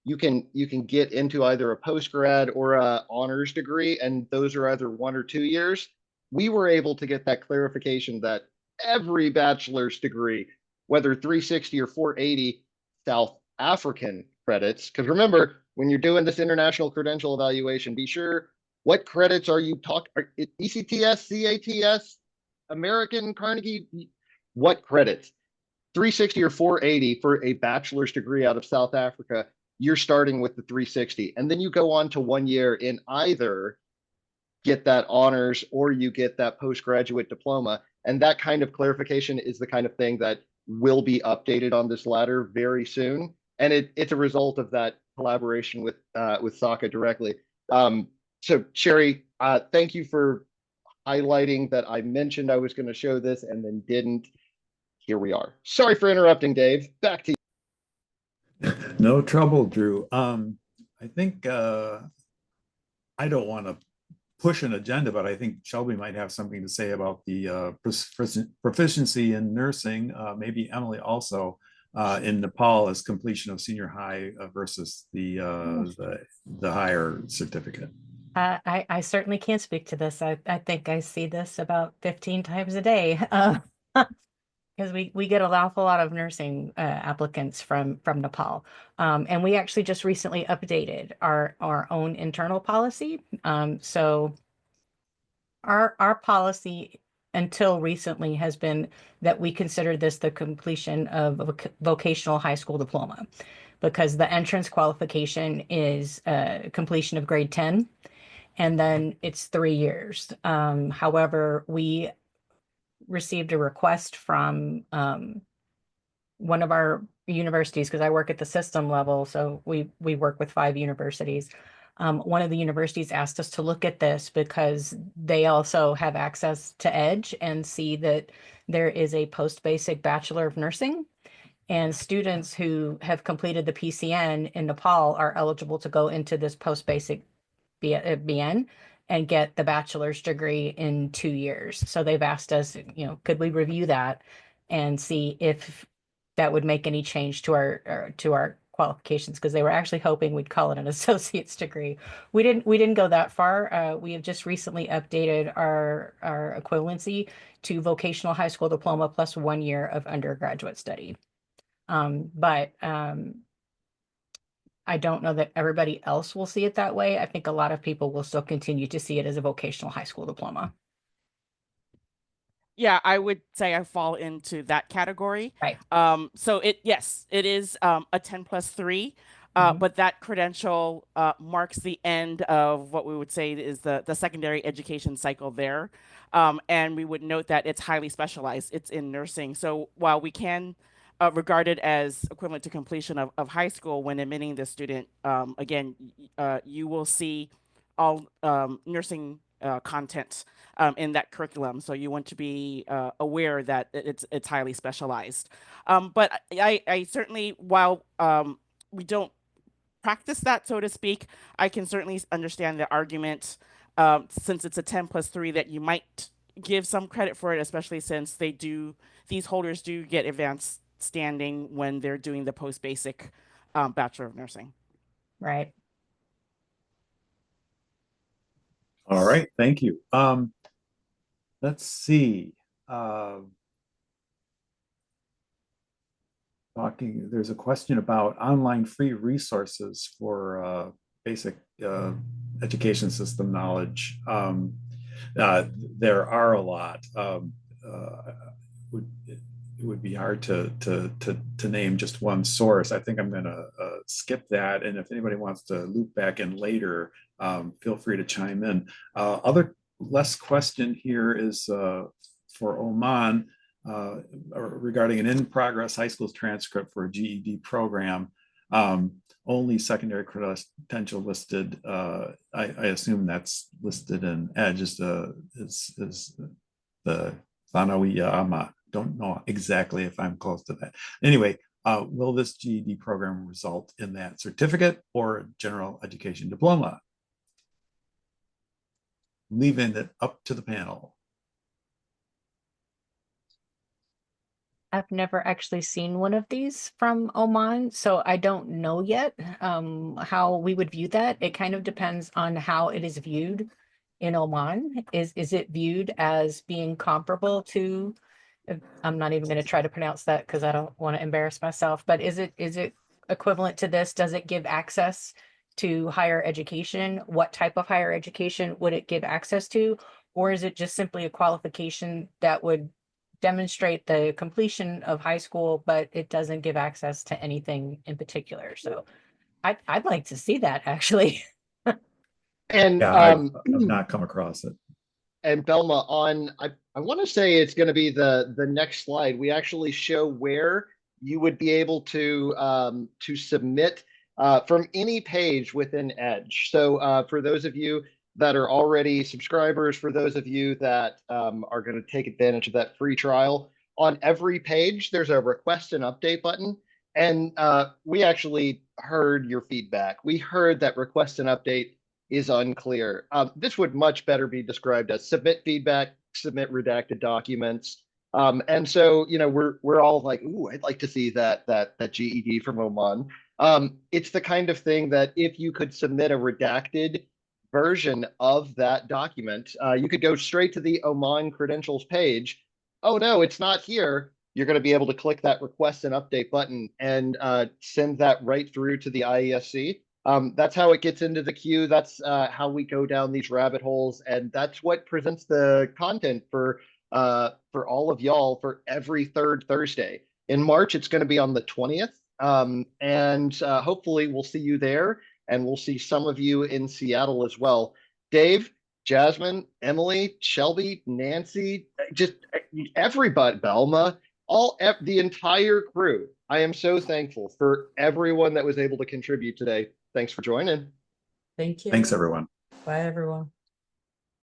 you can get into either a postgrad or a honors degree, and those are either 1 or 2 years. We were able to get that clarification that every bachelor's degree, whether 360 or 480 South African credits, because remember, when you're doing this international credential evaluation, be sure what credits are you talking, ECTS, CATS, American, Carnegie, what credits? 360 or 480 for a bachelor's degree out of South Africa, you're starting with the 360. And then you go on to 1 year in either get that honors or you get that postgraduate diploma. And that kind of clarification is the kind of thing that will be updated on this ladder very soon. And it's a result of that collaboration with SAQA directly. So Sherry, thank you for highlighting that I mentioned I was going to show this and then didn't. Here we are. Sorry for interrupting, Dave. Back to you. No trouble, Drew. I think I don't want to push an agenda, but I think Shelby might have something to say about the proficiency in nursing. Maybe Emily also in Nepal as completion of senior high versus the higher certificate. I certainly can't speak to this. I think I see this about 15 times a day. Because we get an awful lot of nursing applicants from Nepal. And we actually just recently updated our own internal policy. So our policy until recently has been that we consider this the completion of a vocational high school diploma, because the entrance qualification is completion of grade 10, and then it's 3 years. However, we received a request from one of our universities, because I work at the system level, so we work with 5 universities. One of the universities asked us to look at this because they also have access to EDGE and see that there is a post-basic Bachelor of Nursing, and students who have completed the PCN in Nepal are eligible to go into this post-basic BN and get the bachelor's degree in 2 years. So they've asked us, could we review that and see if that would make any change to our qualifications, because they were actually hoping we'd call it an associate's degree. We didn't go that far. We have just recently updated our equivalency to vocational high school diploma plus 1 year of undergraduate study. But I don't know that everybody else will see it that way. I think a lot of people will still continue to see it as a vocational high school diploma. Yeah, I would say I fall into that category. Right. So yes, it is a 10+3, Mhm. but that credential marks the end of what we would say is the secondary education cycle there. And we would note that it's highly specialized. It's in nursing. So while we can regard it as equivalent to completion of high school when admitting the student, again, you will see all nursing content in that curriculum. So you want to be aware that it's highly specialized. But I certainly, while we don't practice that, so to speak, I can certainly understand the argument, since it's a 10+3, that you might give some credit for it, especially since these holders do get advanced standing when they're doing the post-basic Bachelor of Nursing. Right. All right, thank you. Let's see. There's a question about online free resources for basic education system knowledge. There are a lot. It would be hard to name just one source. I think I'm going to skip that. And if anybody wants to loop back in later, feel free to chime in. Other less question here is for Oman regarding an in-progress high school transcript for a GED program. Only secondary credential listed. I assume that's listed in EDGE is the Thanawiya Ama. Don't know exactly if I'm close to that. Anyway, will this GED program result in that certificate or general education diploma? Leaving it up to the panel. I've never actually seen one of these from Oman, so I don't know yet how we would view that. It kind of depends on how it is viewed in Oman. Is it viewed as being comparable to, I'm not even going to try to pronounce that because I don't want to embarrass myself, but is it equivalent to this? Does it give access to higher education? What type of higher education would it give access to? Or is it just simply a qualification that would demonstrate the completion of high school, but it doesn't give access to anything in particular? So I'd like to see that, actually. And Yeah, I've not come across it. And Belma, I want to say it's going to be the next slide. We actually show where you would be able to submit from any page within EDGE. So for those of you that are already subscribers, for those of you that are going to take advantage of that free trial, on every page there's a request and update button. And we actually heard your feedback. We heard that request and update is unclear. This would much better be described as submit feedback, submit redacted documents. And so, we're all like, ooh, I'd like to see that GED from Oman. It's the kind of thing that if you could submit a redacted version of that document, you could go straight to the Oman credentials page. Oh no, it's not here. You're going to be able to click that request and update button and send that right through to the IESC. That's how it gets into the queue. That's how we go down these rabbit holes, and that's what presents the content for all of y'all for every third Thursday. In March, it's going to be on the 20th, and hopefully we'll see you there, and we'll see some of you in Seattle as well. Dave, Jasmine, Emily, Shelby, Nancy, just everybody, Belma, the entire crew. I am so thankful for everyone that was able to contribute today. Thanks for joining. Thank you. Thanks, everyone. Bye, everyone.